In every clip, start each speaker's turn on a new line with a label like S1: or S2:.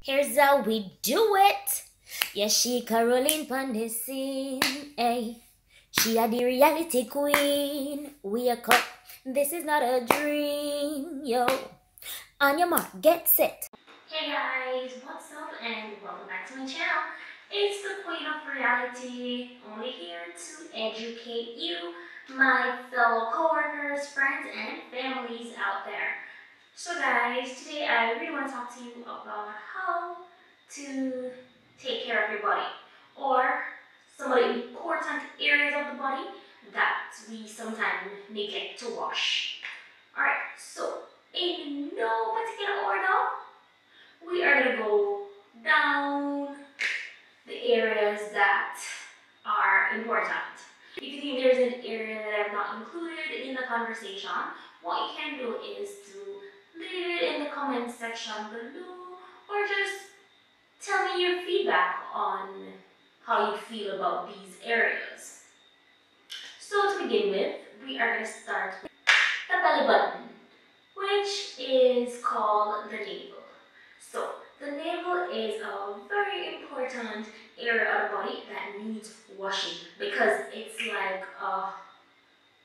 S1: Here's how we do it. Yeah, she Caroline pon the scene. Hey, she a the reality queen. Wake up, this is not a dream. Yo, on your mark, get set. Hey guys, what's up and welcome back to my channel. It's the Queen of Reality, only here to educate you, my fellow coworkers, friends, and families out there. So guys, today I really want to talk to you about how to take care of your body, or some of the important areas of the body that we sometimes neglect to wash. Alright, so in no particular order, we are going to go down the areas that are important. If you think there's an area that I've not included in the conversation, what you can do is to leave it in the comment section below, or just tell me your feedback on how you feel about these areas. So to begin with, we are going to start with the belly button, which is called the navel. So the navel is a very important area of the body that needs washing, because it's like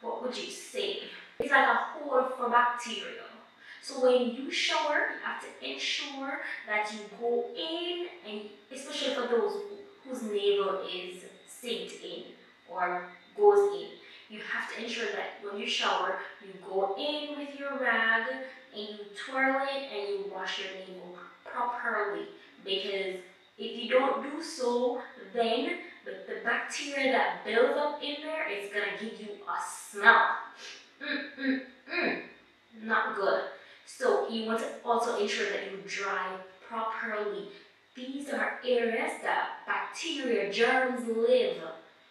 S1: what would you say? It's like a hole for bacteria. So when you shower, you have to ensure that you go in, and especially for those whose navel is sinks in or goes in, you have to ensure that when you shower, you go in with your rag and you twirl it and you wash your navel properly. Because if you don't do so, then the bacteria that builds up in there is gonna give you a smell. Not good. So you want to also ensure that you dry properly. These are areas that bacteria, germs live.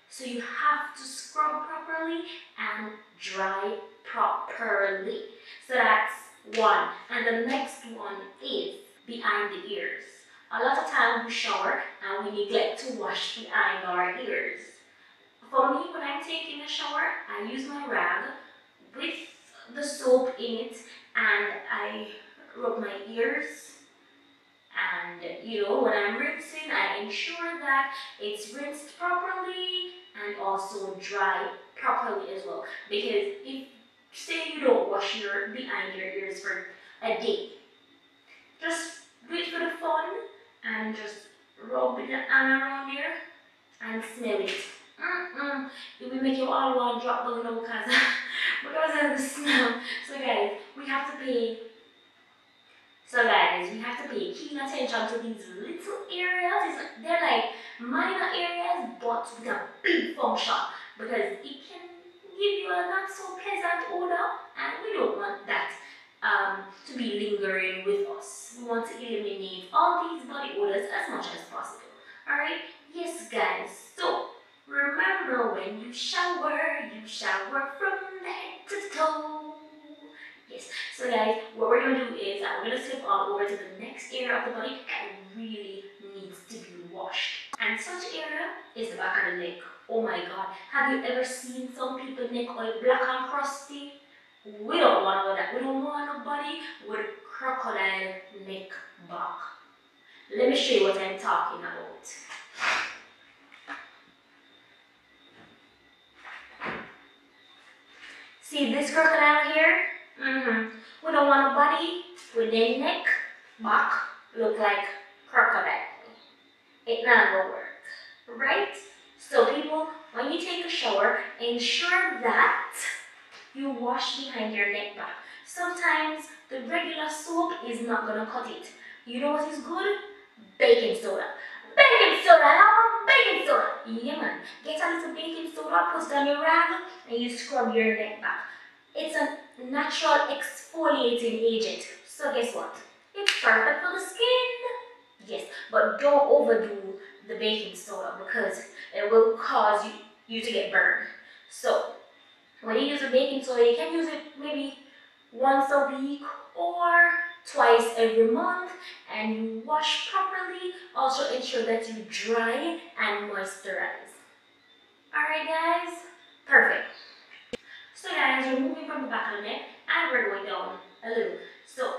S1: So you have to scrub properly and dry properly. So that's one. And the next one is behind the ears. A lot of times we shower and we neglect to wash behind our ears. For me, when I'm taking a shower, I use my rag with the soap in it, and I rub my ears. And when I'm rinsing, I ensure that it's rinsed properly and also dry properly as well. Because if, say, you don't wash your behind your ears for a day, just do it for the fun and just rub it around there and smell it. It will make you all want to drop down now because of the smell. So guys, we have to pay. We have to pay keen attention to these little areas. They're like minor areas, but with a big function, because it can give you a not so pleasant odor, and we don't want that to be lingering with us. We want to eliminate all these body odors as much as possible. Alright? Yes, guys. So remember, when you shower from the head to the toe. Yes. So guys, what we're going to do is we're going to slip on over to the next area of the body that really needs to be washed. And such area is the back of the neck. Oh my god. Have you ever seen some people's neck oil black and crusty? We don't want that. We don't want nobody with crocodile neck back. Let me show you what I'm talking about. See this crocodile here? We don't want a body with their neck back look like crocodile. It's not gonna work, right? So people, when you take a shower, ensure that you wash behind your neck back. Sometimes the regular soap is not gonna cut it. You know what is good? Baking soda. Baking soda, baking soda. Yeah man, get a little baking soda, put it on your rag, and you scrub your neck back. It's a natural exfoliating agent. So guess what? It's perfect for the skin. Yes, but don't overdo the baking soda, because it will cause you to get burned. So when you use a baking soda, you can use it maybe once a week or twice every month, and you wash properly. Also ensure that you dry and moisturize. Alright guys? Perfect. So guys, we're moving from the back of the neck and we're going down a little. So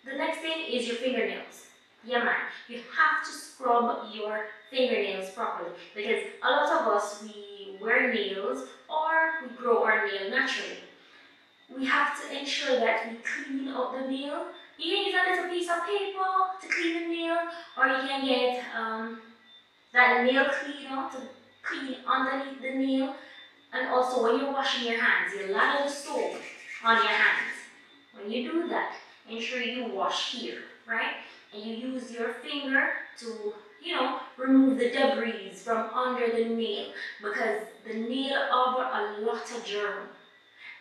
S1: the next thing is your fingernails. Yeah, man. You have to scrub your fingernails properly because a lot of us we wear nails or we grow our nail naturally. We have to ensure that we clean up the nail. You can use a little piece of paper to clean the nail, or you can get that nail cleaner to clean underneath the nail. And also when you're washing your hands, you lather the soap on your hands. When you do that, ensure you wash here, right? And you use your finger to, remove the debris from under the nail because the nail harbor a lot of germ.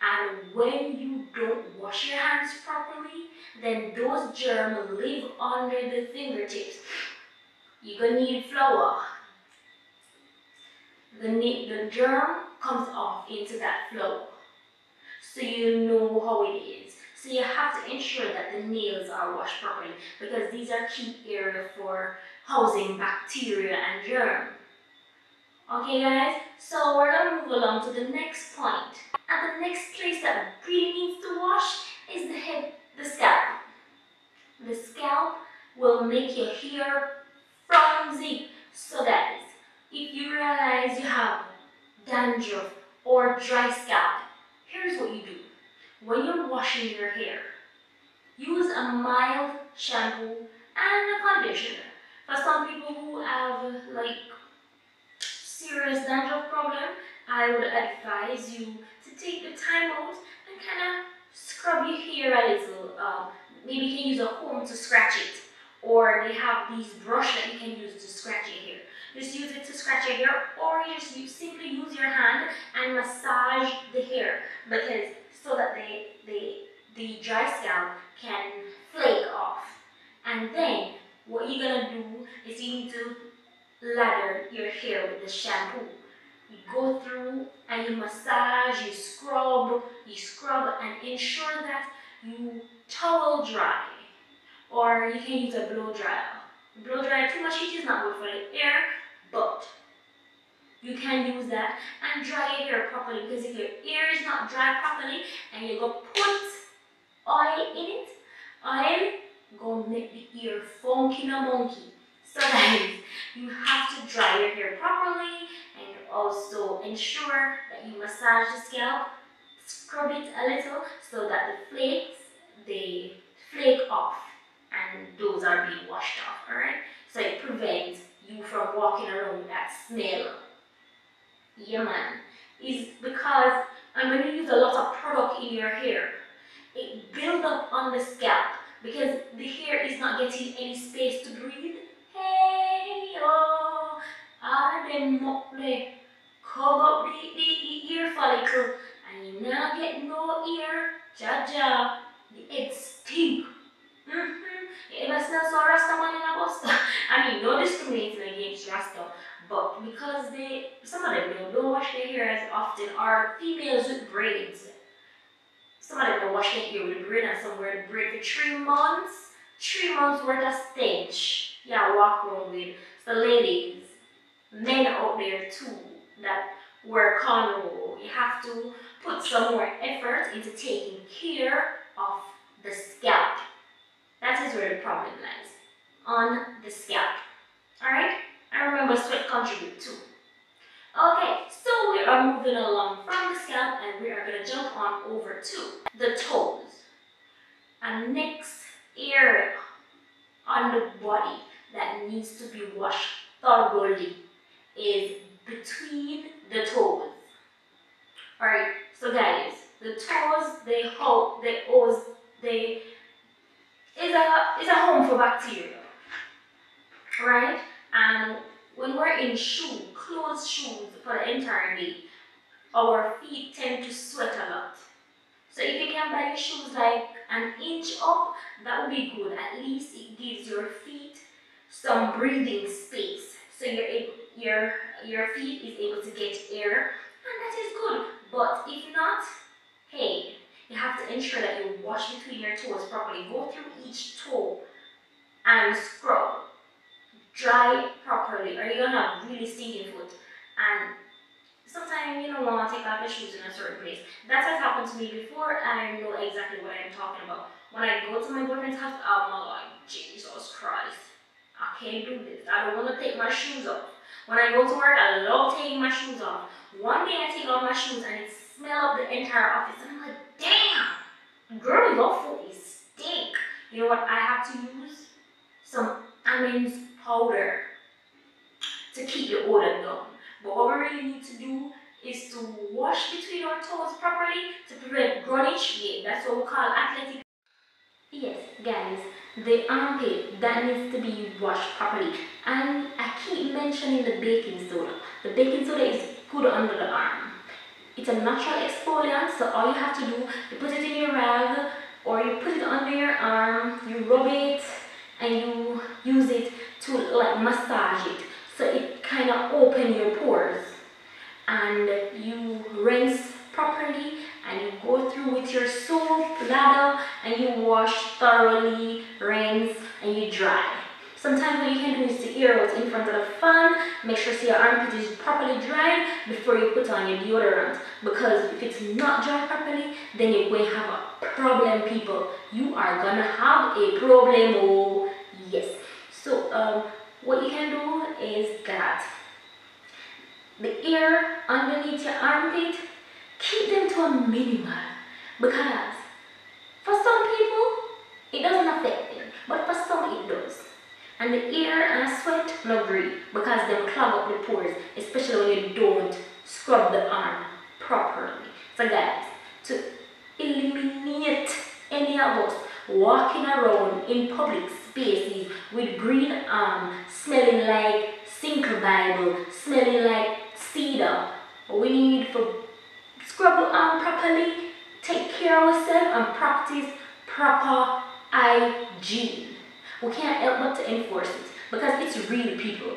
S1: And when you don't wash your hands properly, then those germs live under the fingertips. You're gonna need flour. The germ comes off into that flour. So you know how it is. So you have to ensure that the nails are washed properly because these are key areas for housing bacteria and germs. Okay guys, so we're gonna move along to the next point. And the next place that really needs to wash is the head, the scalp. The scalp will make your hair frizzy. So guys, if you realize you have dandruff or dry scalp, here's what you do. When you're washing your hair, use a mild shampoo and a conditioner. For some people who have like serious dandruff problem, I would advise you to take the time out and kind of scrub your hair a little. Maybe you can use a comb to scratch it, or they have these brush that you can use to scratch your hair. Just use it to scratch your hair, or you just simply use your hand and massage the hair because so that the dry scalp can flake off. And then what you're gonna do is you need to lather your hair with the shampoo. You go through and you massage, you scrub and ensure that you towel dry. Or you can use a blow dryer. Blow dryer, too much heat is not good for the hair, but you can use that and dry your hair properly because if your hair is not dry properly and you go put oil in it, oil gonna make the ear funky no monkey. So guys, you have to dry your hair properly and also ensure that you massage the scalp, scrub it a little so that the flakes, they flake off and those are being washed off, alright? So it prevents you from walking around with that smell. Yeah man, is because and when you use a lot of product in your hair, it builds up on the scalp because the hair is not getting any space to breathe. Hey oh, all of them up there cover up the ear follicle and you not get no ear. Jaja, the head stink. You ever smell so Rasta man in a bus? I mean, no discriminating against Rasta, but because some of them don't wash their hair as often, or females with braids. Some of them don't wash their hair with a braid and some wear the braid for 3 months. 3 months worth of stench. Yeah, walk around with. So ladies, men out there too that wear cornrow, you have to put some more effort into taking care of the scalp. That is where the problem lies. On the scalp. Alright? And remember, sweat contribute too. Okay, so we are moving along from the scalp and we are going to jump on over to the toes. And next area on the body that needs to be washed thoroughly is between the toes. Alright, so guys, the toes, they is a home for bacteria. Right? And when we're in closed shoes for the entire day, our feet tend to sweat a lot. So if you can buy your shoes like an inch up, that would be good. At least it gives your feet some breathing space. So your feet is able to get air, and that is good. But if not, hey, you have to ensure that you wash between your toes properly. Go through each toe and scrub. Dry properly, or you're gonna have really stinking foot. And sometimes you don't want to take off your shoes in a certain place. That has happened to me before, and I know exactly what I'm talking about. When I go to my boyfriend's house, oh my God, Jesus Christ. I can't do this. I don't want to take my shoes off. When I go to work, I love taking my shoes off. One day I take off my shoes and it smells up the entire office. And I'm like, damn, girl, your foot is stink. You know what I have to use? Some almonds powder to keep the odor down. But what we really need to do is to wash between our toes properly to prevent grunge. Yeah, that's what we call athletic. Yes, guys, the armpit that needs to be washed properly. And I keep mentioning the baking soda. The baking soda is good under the arm. It's a natural exfoliant, so all you have to do, you put it in your rag or you put it under your arm, you rub it and you use it to like massage it. So it kind of open your pores and you rinse properly and you go through with your soap ladle and you wash thoroughly, rinse and you dry. Sometimes what you can do is to air out in front of the fan. Make sure your armpit is properly dried before you put on your deodorant, because if it's not dried properly, then you're going to have a problem, people. You are gonna have a problem. Oh yes. So what you can do is that the air underneath your armpit, keep them to a minimum, because for some people it doesn't affect them, but for some it does. And the air and sweat not great, because they clog up the pores, especially when you don't scrub the arm properly. So guys, to eliminate any of us walking around in public spaces with green arm, smelling like Single Bible, smelling like cedar, we need to scrub the arm properly, take care of ourselves and practice proper hygiene. We can't help but to enforce it, because it's real, people.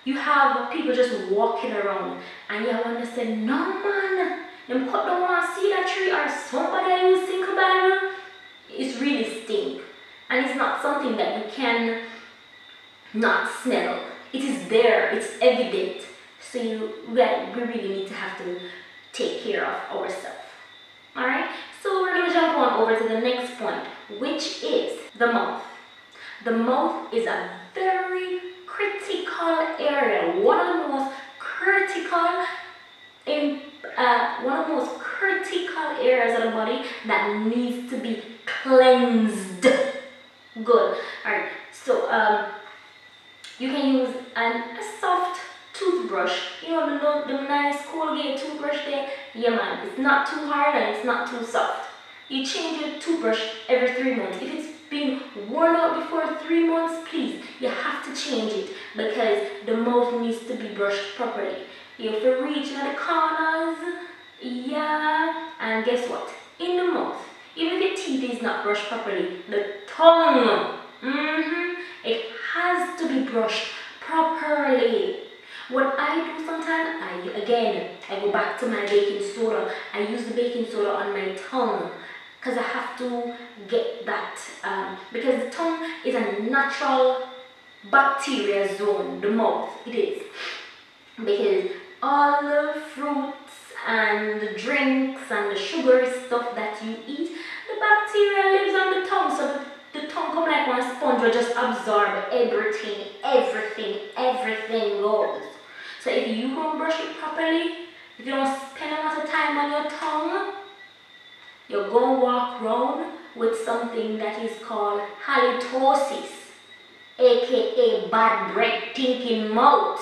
S1: You have people just walking around and you want to say, no man, them cut down one cedar tree or somebody use Single Bible. It's really stink, and it's not something that you can not smell. It is there, it's evident. So we really need to have to take care of ourselves. Alright, so we're going to jump on over to the next point, which is the mouth. The mouth is a very critical area, one of the most critical areas of the body that needs to be cleansed. Good. Alright, so you can use a soft toothbrush. You know the nice Colgate toothbrush there? Yeah man, it's not too hard and it's not too soft. You change your toothbrush every 3 months. If it's been worn out before 3 months, please, you have to change it, because the mouth needs to be brushed properly. You have to reach in the corners, yeah, and guess what? In the mouth, even if your teeth is not brushed properly, the tongue, it has to be brushed properly. What I do sometimes, I go back to my baking soda. I use the baking soda on my tongue, because I have to get that, because the tongue is a natural bacteria zone, the mouth, it is. Because all the fruits and the drinks and the sugary stuff that you eat, the bacteria lives on the tongue, so the tongue come like one sponge will just absorb everything goes. So if you don't brush it properly, if you don't spend a lot of time on your tongue, you're going to walk around with something that is called halitosis, aka bad breath, thinking mouth.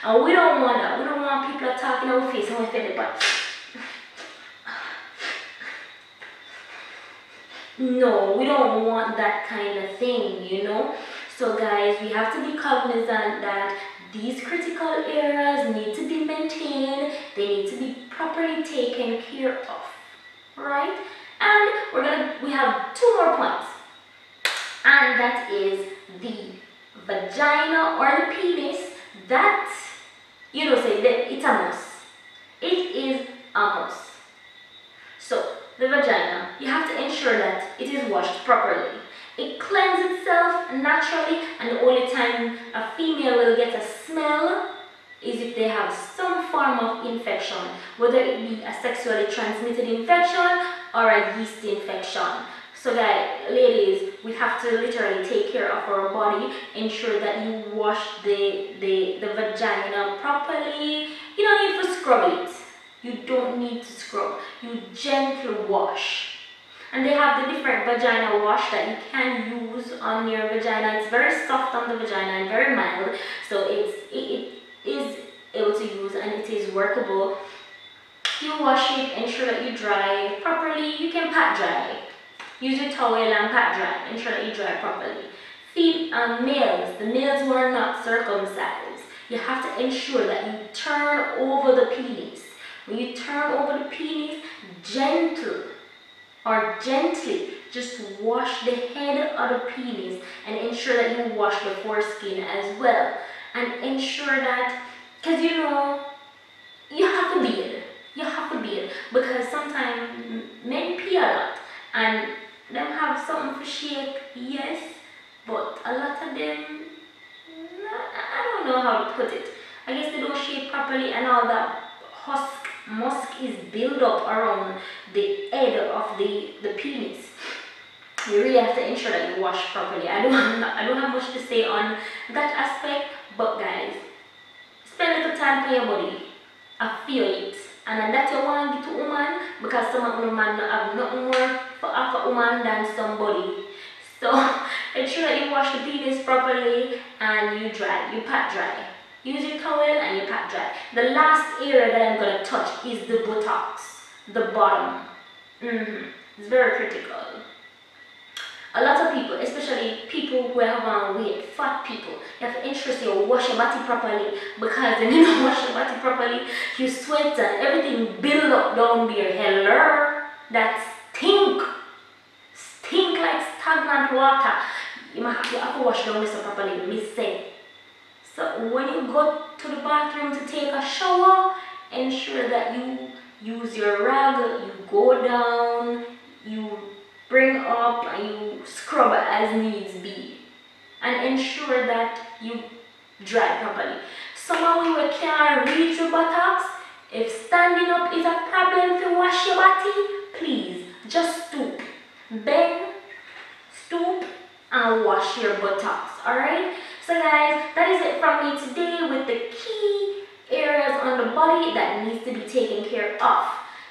S1: And we don't want that. We don't want people talking our face and we feel it, but no, we don't want that kind of thing, you know. So guys, we have to be cognizant that these critical areas need to be maintained. They need to be properly taken care of. Right? And we have 2 more points, and that is the vagina or the penis. That, you know, say that it's a must. It is a must. So the vagina, you have to ensure that it is washed properly. It cleanses itself naturally, and the only time a female will get a smell is if they have some form of infection, whether it be a sexually transmitted infection or a yeast infection. So guys, ladies, we have to literally take care of our body. Ensure that you wash the vagina properly. You don't need to scrub it. You don't need to scrub. You gently wash. And they have the different vagina wash that you can use on your vagina. It's very soft on the vagina and very mild. So it is able to use and it is workable. You wash it, ensure that you dry properly. You can pat dry. Use your towel and pat dry. Ensure that you dry properly. Males, the males who are not circumcised, you have to ensure that you turn over the penis. When you turn over the penis, gently just wash the head of the penis and ensure that you wash the foreskin as well. And ensure that, because you know, you have to beard. You have to beard because sometimes men pee a lot and them have something for shake, yes, but a lot of them, I don't know how to put it. I guess they don't shake properly and all that musk is built up around the head of the penis. You really have to ensure that you wash properly. I don't have much to say on that aspect, but guys, spend a little time for your body. I feel it. And that you want to give to woman because some of women have nothing more for offer woman than somebody. So ensure that you wash the penis properly and you dry, you pat dry. Use your towel and you pat dry. The last area that I'm going to touch is the buttocks, the bottom. It's very critical. A lot of people, especially people who have weight, fat people, you have to ensure you wash your body properly because when you don't wash your body properly, you sweat and everything build up down there. Hello, that stink like stagnant water. You have to wash down this properly, miss say. So when you go to the bathroom to take a shower, ensure that you use your rag, you go down, you bring up and you scrub as needs be. And ensure that you dry properly. Some of you can't reach your buttocks. If standing up is a problem to wash your body, please just stoop. Bend, stoop, and wash your buttocks. Alright? So guys, that is it from me today with the key areas on the body that needs to be taken care of.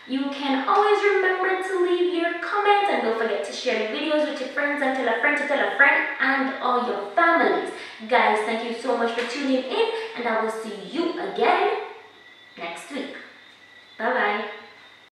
S1: You can always remember to leave your comments and don't forget to share the videos with your friends and tell a friend to tell a friend and all your families. Guys, thank you so much for tuning in and I will see you again next week. Bye bye.